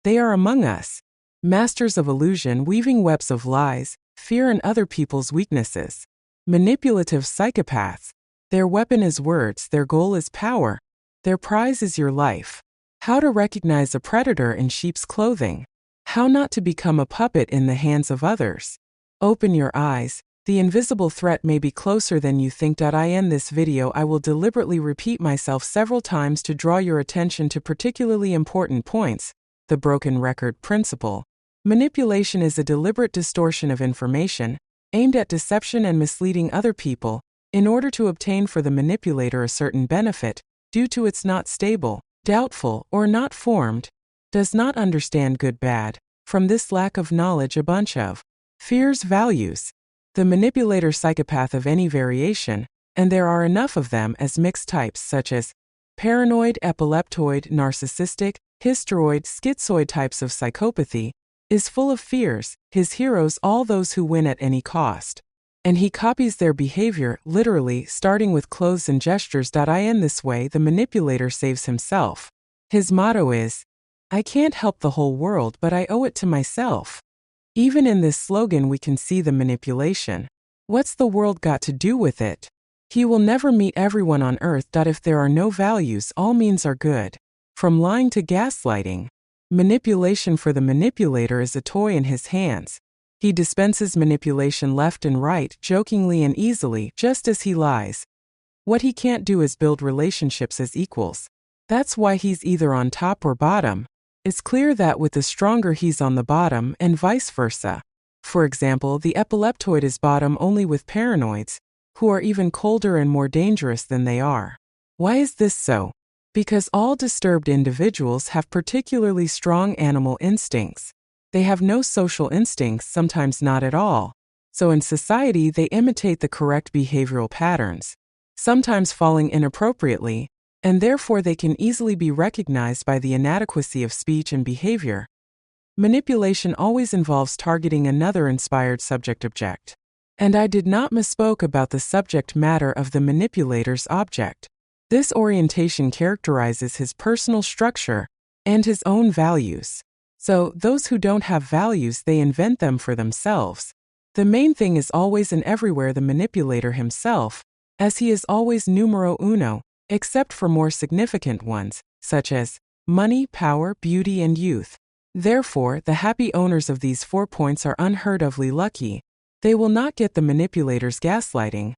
They are among us. Masters of illusion weaving webs of lies, fear and other people's weaknesses. Manipulative psychopaths. Their weapon is words, their goal is power. Their prize is your life. How to recognize a predator in sheep's clothing. How not to become a puppet in the hands of others. Open your eyes. The invisible threat may be closer than you think. In this video I will deliberately repeat myself several times to draw your attention to particularly important points. The broken record principle. Manipulation is a deliberate distortion of information, aimed at deception and misleading other people, in order to obtain for the manipulator a certain benefit, due to its not stable, doubtful, or not formed, does not understand good bad. From this lack of knowledge a bunch of fears values. The manipulator psychopath of any variation, and there are enough of them as mixed types such as paranoid, epileptoid, narcissistic, hysteroid, schizoid types of psychopathy, is full of fears, his heroes all those who win at any cost. And he copies their behavior, literally, starting with clothes and gestures. In this way the manipulator saves himself. His motto is, "I can't help the whole world but I owe it to myself." Even in this slogan we can see the manipulation. What's the world got to do with it? He will never meet everyone on earth. If there are no values, all means are good. From lying to gaslighting. Manipulation for the manipulator is a toy in his hands. He dispenses manipulation left and right, jokingly and easily, just as he lies. What he can't do is build relationships as equals. That's why he's either on top or bottom. It's clear that with the stronger he's on the bottom, and vice versa. For example, the epileptoid is bottom only with paranoids, who are even colder and more dangerous than they are. Why is this so? Because all disturbed individuals have particularly strong animal instincts. They have no social instincts, sometimes not at all. So in society they imitate the correct behavioral patterns, sometimes falling inappropriately, and therefore they can easily be recognized by the inadequacy of speech and behavior. Manipulation always involves targeting another inspired subject-object. And I did not misspoke about the subject matter of the manipulator's object. This orientation characterizes his personal structure and his own values. So, those who don't have values, they invent them for themselves. The main thing is always and everywhere the manipulator himself, as he is always numero uno, except for more significant ones, such as money, power, beauty, and youth. Therefore, the happy owners of these 4 points are unheard ofly lucky. They will not get the manipulator's gaslighting.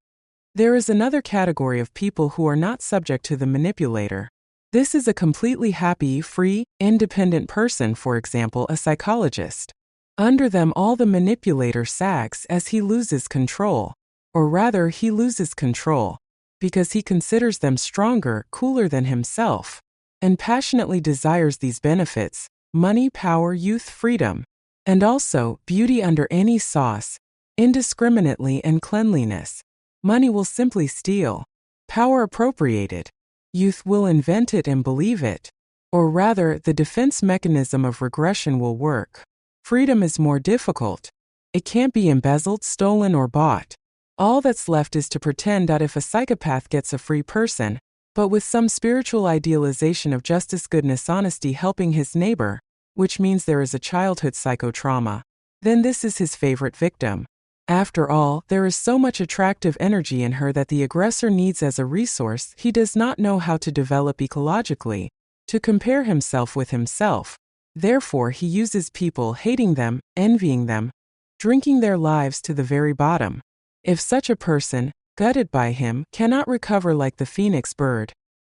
There is another category of people who are not subject to the manipulator. This is a completely happy, free, independent person, for example, a psychologist. Under them all the manipulator sags as he loses control. Or rather, he loses control, because he considers them stronger, cooler than himself, and passionately desires these benefits: money, power, youth, freedom, and also beauty under any sauce, indiscriminately, and cleanliness. Money will simply steal. Power appropriated. Youth will invent it and believe it. Or rather, the defense mechanism of regression will work. Freedom is more difficult. It can't be embezzled, stolen, or bought. All that's left is to pretend that if a psychopath gets a free person, but with some spiritual idealization of justice, goodness, honesty, helping his neighbor, which means there is a childhood psychotrauma, then this is his favorite victim. After all, there is so much attractive energy in her that the aggressor needs as a resource he does not know how to develop ecologically, to compare himself with himself. Therefore he uses people, hating them, envying them, drinking their lives to the very bottom. If such a person, gutted by him, cannot recover like the phoenix bird,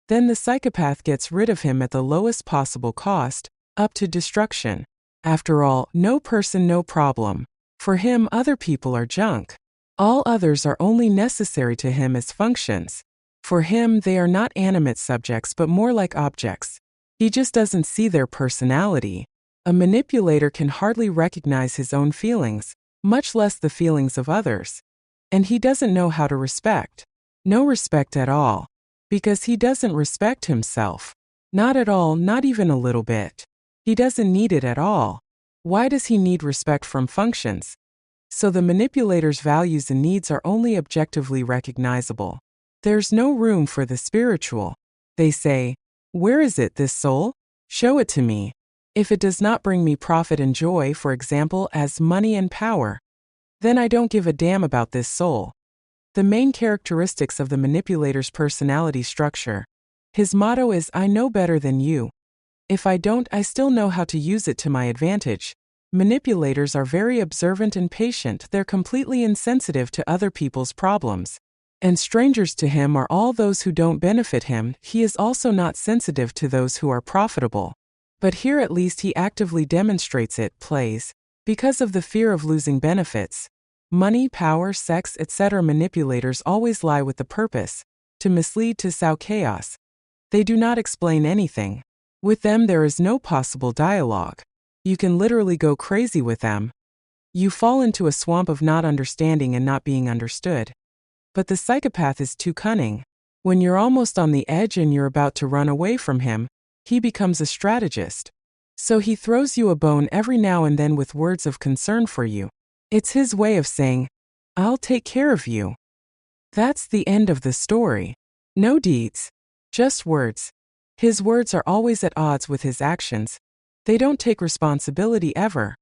then the psychopath gets rid of him at the lowest possible cost, up to destruction. After all, no person, no problem. For him, other people are junk. All others are only necessary to him as functions. For him, they are not animate subjects but more like objects. He just doesn't see their personality. A manipulator can hardly recognize his own feelings, much less the feelings of others. And he doesn't know how to respect. No respect at all. Because he doesn't respect himself. Not at all, not even a little bit. He doesn't need it at all. Why does he need respect from functions? So the manipulator's values and needs are only objectively recognizable. There's no room for the spiritual. They say, "Where is it, this soul? Show it to me." If it does not bring me profit and joy, for example, as money and power, then I don't give a damn about this soul. The main characteristics of the manipulator's personality structure. His motto is, I know better than you. If I don't, I still know how to use it to my advantage. Manipulators are very observant and patient. They're completely insensitive to other people's problems. And strangers to him are all those who don't benefit him. He is also not sensitive to those who are profitable. But here at least he actively demonstrates it, plays. Because of the fear of losing benefits, money, power, sex, etc. Manipulators always lie with the purpose to mislead, to sow chaos. They do not explain anything. With them there is no possible dialogue. You can literally go crazy with them. You fall into a swamp of not understanding and not being understood. But the psychopath is too cunning. When you're almost on the edge and you're about to run away from him, he becomes a strategist. So he throws you a bone every now and then with words of concern for you. It's his way of saying, I'll take care of you. That's the end of the story. No deeds. Just words. His words are always at odds with his actions. They don't take responsibility ever.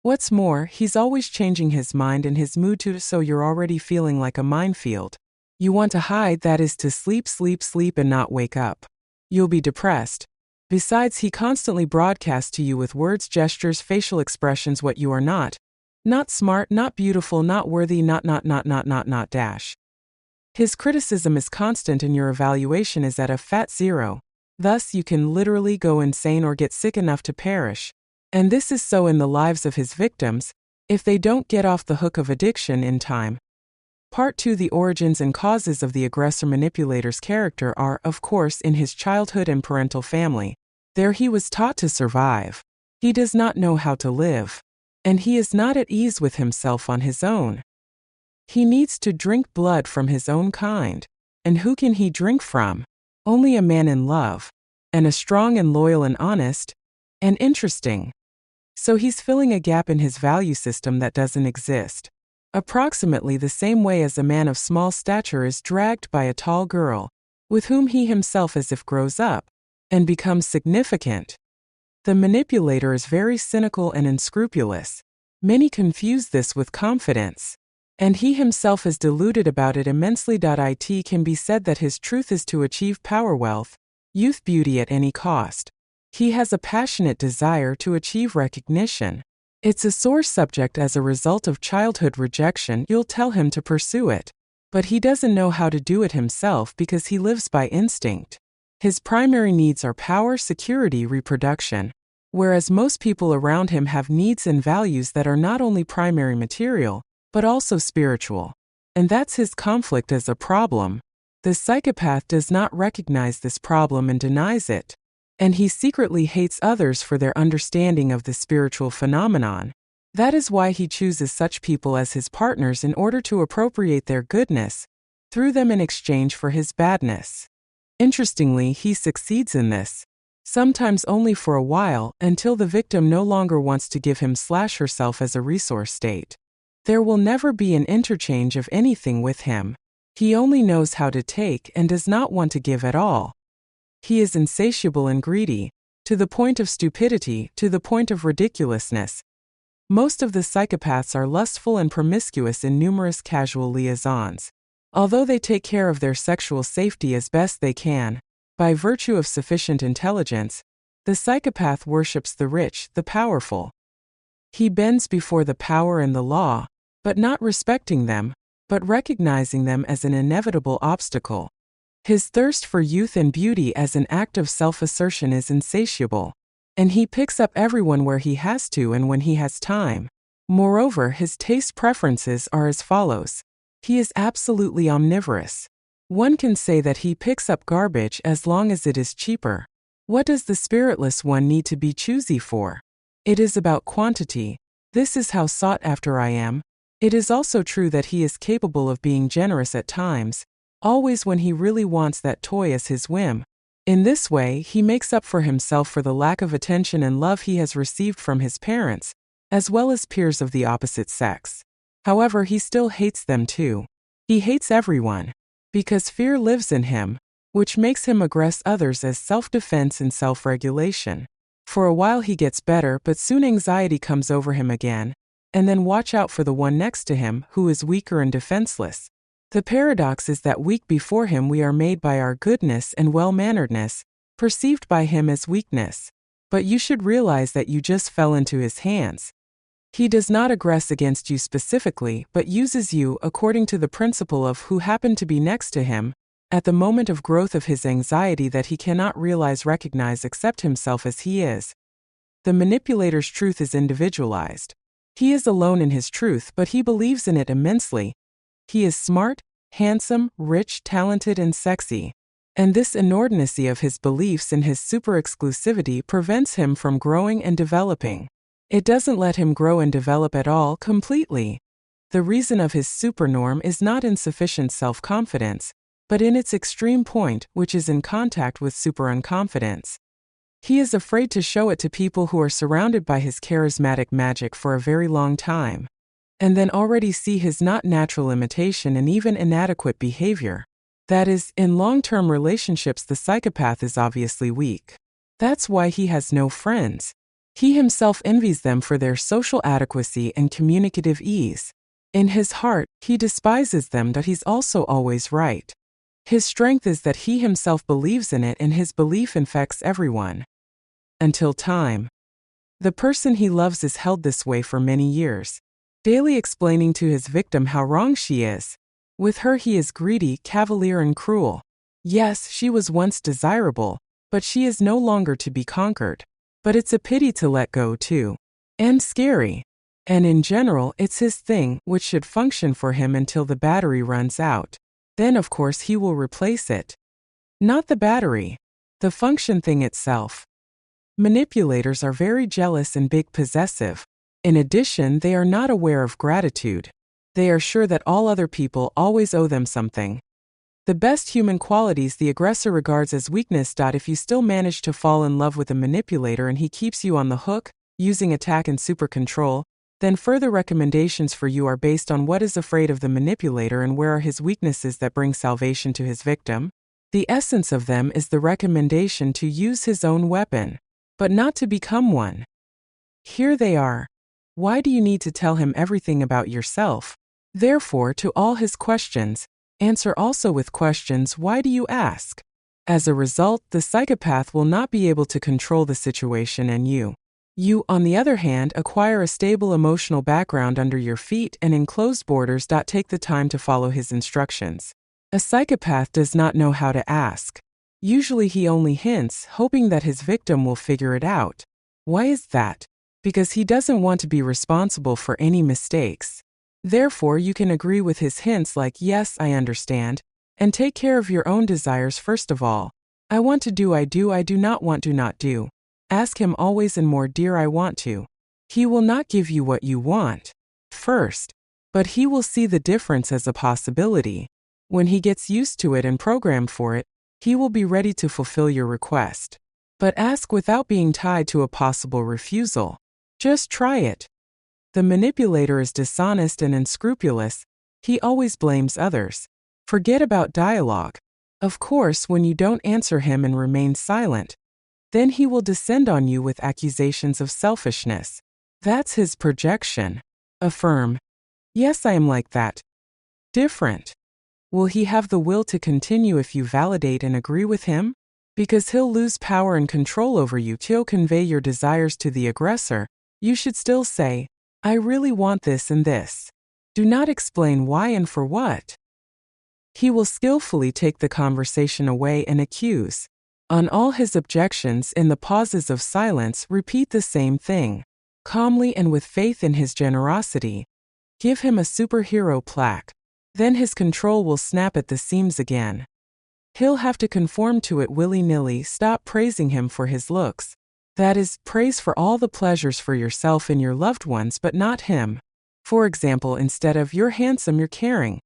What's more, he's always changing his mind and his mood too, so you're already feeling like a minefield. You want to hide, that is to sleep and not wake up. You'll be depressed. Besides, he constantly broadcasts to you with words, gestures, facial expressions what you are not. Not smart, not beautiful, not worthy, not dash. His criticism is constant and your evaluation is at a fat zero. Thus, you can literally go insane or get sick enough to perish. And this is so in the lives of his victims, if they don't get off the hook of addiction in time. Part 2. The origins and causes of the aggressor manipulator's character are, of course, in his childhood and parental family. There he was taught to survive. He does not know how to live. And he is not at ease with himself on his own. He needs to drink blood from his own kind. And who can he drink from? Only a man in love. And a strong and loyal and honest. And interesting. So he's filling a gap in his value system that doesn't exist. Approximately the same way as a man of small stature is dragged by a tall girl, with whom he himself as if grows up, and becomes significant. The manipulator is very cynical and unscrupulous. Many confuse this with confidence. And he himself is deluded about it immensely. It can be said that his truth is to achieve power, wealth, youth, beauty at any cost. He has a passionate desire to achieve recognition. It's a sore subject as a result of childhood rejection. You'll tell him to pursue it. But he doesn't know how to do it himself because he lives by instinct. His primary needs are power, security, reproduction. Whereas most people around him have needs and values that are not only primary material, but also spiritual. And that's his conflict as a problem. The psychopath does not recognize this problem and denies it. And he secretly hates others for their understanding of the spiritual phenomenon. That is why he chooses such people as his partners in order to appropriate their goodness through them in exchange for his badness. Interestingly, he succeeds in this, sometimes only for a while, until the victim no longer wants to give him/herself as a resource state. There will never be an interchange of anything with him. He only knows how to take and does not want to give at all. He is insatiable and greedy, to the point of stupidity, to the point of ridiculousness. Most of the psychopaths are lustful and promiscuous in numerous casual liaisons. Although they take care of their sexual safety as best they can, by virtue of sufficient intelligence, the psychopath worships the rich, the powerful. He bends before the power and the law, but not respecting them, but recognizing them as an inevitable obstacle. His thirst for youth and beauty as an act of self-assertion is insatiable, and he picks up everyone where he has to and when he has time. Moreover, his taste preferences are as follows. He is absolutely omnivorous. One can say that he picks up garbage as long as it is cheaper. What does the spiritless one need to be choosy for? It is about quantity. This is how sought after I am. It is also true that he is capable of being generous at times, always when he really wants that toy as his whim. In this way, he makes up for himself for the lack of attention and love he has received from his parents, as well as peers of the opposite sex. However, he still hates them too. He hates everyone, because fear lives in him, which makes him aggress others as self-defense and self-regulation. For a while he gets better, but soon anxiety comes over him again. And then watch out for the one next to him, who is weaker and defenseless. The paradox is that weak before him we are made by our goodness and well-manneredness, perceived by him as weakness. But you should realize that you just fell into his hands. He does not aggress against you specifically, but uses you according to the principle of who happened to be next to him, at the moment of growth of his anxiety that he cannot recognize, accept himself as he is. The manipulator's truth is individualized. He is alone in his truth, but he believes in it immensely. He is smart, handsome, rich, talented, and sexy. And this inordinacy of his beliefs and his super-exclusivity prevents him from growing and developing. It doesn't let him grow and develop at all completely. The reason of his supernorm is not in sufficient self-confidence, but in its extreme point, which is in contact with super-unconfidence. He is afraid to show it to people who are surrounded by his charismatic magic for a very long time, and then already see his not natural imitation and even inadequate behavior. That is, in long-term relationships the psychopath is obviously weak. That's why he has no friends. He himself envies them for their social adequacy and communicative ease. In his heart, he despises them, but he's also always right. His strength is that he himself believes in it, and his belief infects everyone. Until time. The person he loves is held this way for many years, daily explaining to his victim how wrong she is. With her he is greedy, cavalier, and cruel. Yes, she was once desirable, but she is no longer to be conquered. But it's a pity to let go too. And scary. And in general, it's his thing, which should function for him until the battery runs out. Then of course he will replace it. Not the battery. The function thing itself. Manipulators are very jealous and big possessive. In addition, they are not aware of gratitude. They are sure that all other people always owe them something. The best human qualities the aggressor regards as weakness. If you still manage to fall in love with a manipulator and he keeps you on the hook, using attack and super control, then further recommendations for you are based on what is afraid of the manipulator and where are his weaknesses that bring salvation to his victim. The essence of them is the recommendation to use his own weapon, but not to become one. Here they are. Why do you need to tell him everything about yourself? Therefore, to all his questions, answer also with questions. Why do you ask? As a result, the psychopath will not be able to control the situation, and you, on the other hand, acquire a stable emotional background under your feet and enclosed borders. Take the time to follow his instructions. A psychopath does not know how to ask. Usually he only hints, hoping that his victim will figure it out. Why is that? Because he doesn't want to be responsible for any mistakes. Therefore, you can agree with his hints like, yes, I understand, and take care of your own desires first of all. I want to do, I do not want, do not do. Ask him always and more, dear, I want to. He will not give you what you want first, but he will see the difference as a possibility. When he gets used to it and programmed for it, he will be ready to fulfill your request. But ask without being tied to a possible refusal. Just try it. The manipulator is dishonest and unscrupulous. He always blames others. Forget about dialogue. Of course, when you don't answer him and remain silent, then he will descend on you with accusations of selfishness. That's his projection. Affirm. Yes, I am like that. Different. Will he have the will to continue if you validate and agree with him? Because he'll lose power and control over you. To convey your desires to the aggressor, you should still say, I really want this and this. Do not explain why and for what. He will skillfully take the conversation away and accuse. On all his objections, in the pauses of silence, repeat the same thing. Calmly and with faith in his generosity. Give him a superhero plaque. Then his control will snap at the seams again. He'll have to conform to it willy-nilly. Stop praising him for his looks. That is, praise for all the pleasures for yourself and your loved ones, but not him. For example, instead of you're handsome, you're caring.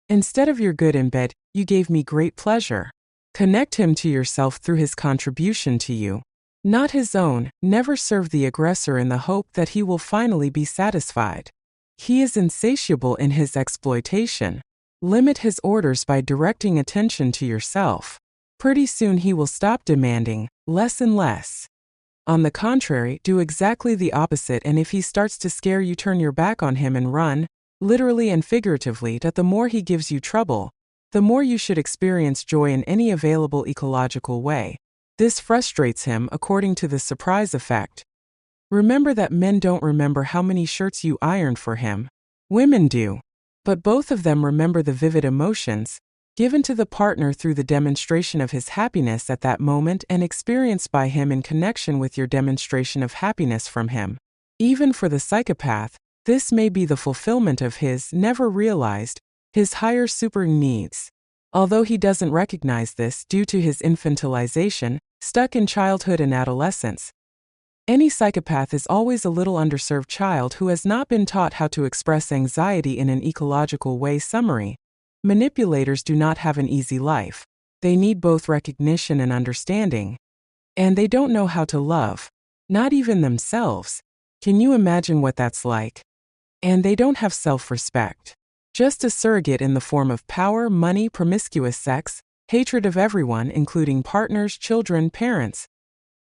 Instead of you're good in bed, you gave me great pleasure. Connect him to yourself through his contribution to you, not his own. Never serve the aggressor in the hope that he will finally be satisfied. He is insatiable in his exploitation. Limit his orders by directing attention to yourself. Pretty soon he will stop demanding, less and less. On the contrary, do exactly the opposite, and if he starts to scare you, turn your back on him and run, literally and figuratively. That the more he gives you trouble, the more you should experience joy in any available ecological way. This frustrates him, according to the surprise effect. Remember that men don't remember how many shirts you ironed for him. Women do. But both of them remember the vivid emotions given to the partner through the demonstration of his happiness at that moment and experienced by him in connection with your demonstration of happiness from him. Even for the psychopath, this may be the fulfillment of his never realized, his higher super needs. Although he doesn't recognize this due to his infantilization, stuck in childhood and adolescence. Any psychopath is always a little underserved child who has not been taught how to express anxiety in an ecological way. Summary: manipulators do not have an easy life. They need both recognition and understanding. And they don't know how to love. Not even themselves. Can you imagine what that's like? And they don't have self-respect. Just a surrogate in the form of power, money, promiscuous sex, hatred of everyone, including partners, children, parents.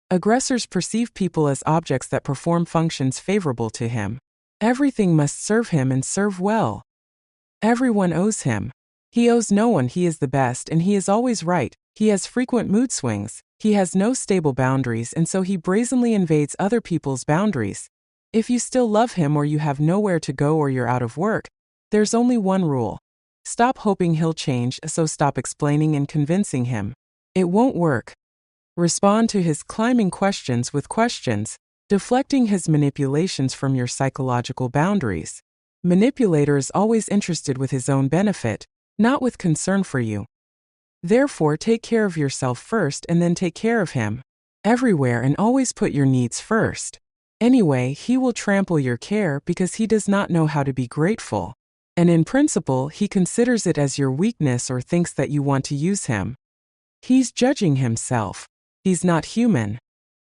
Aggressors perceive people as objects that perform functions favorable to him. Everything must serve him and serve well. Everyone owes him. He owes no one. He is the best and he is always right. He has frequent mood swings. He has no stable boundaries, and so he brazenly invades other people's boundaries. If you still love him or you have nowhere to go or you're out of work, there's only one rule. Stop hoping he'll change, so stop explaining and convincing him. It won't work. Respond to his climbing questions with questions, deflecting his manipulations from your psychological boundaries. Manipulator is always interested with his own benefit, not with concern for you. Therefore, take care of yourself first and then take care of him. Everywhere, and always put your needs first. Anyway, he will trample your care because he does not know how to be grateful. And in principle, he considers it as your weakness or thinks that you want to use him. He's judging himself. He's not human.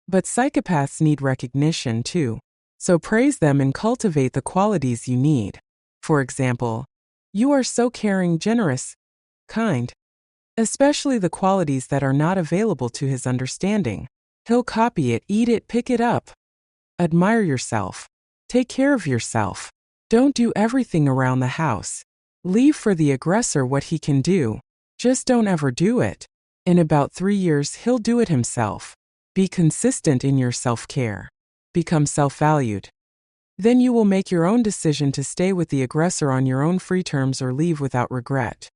But psychopaths need recognition too. So praise them and cultivate the qualities you need. For example, you are so caring, generous, kind. Especially the qualities that are not available to his understanding. He'll copy it, eat it, pick it up. Admire yourself. Take care of yourself. Don't do everything around the house. Leave for the aggressor what he can do. Just don't ever do it. In about 3 years, he'll do it himself. Be consistent in your self-care. Become self-valued. Then you will make your own decision to stay with the aggressor on your own free terms or leave without regret.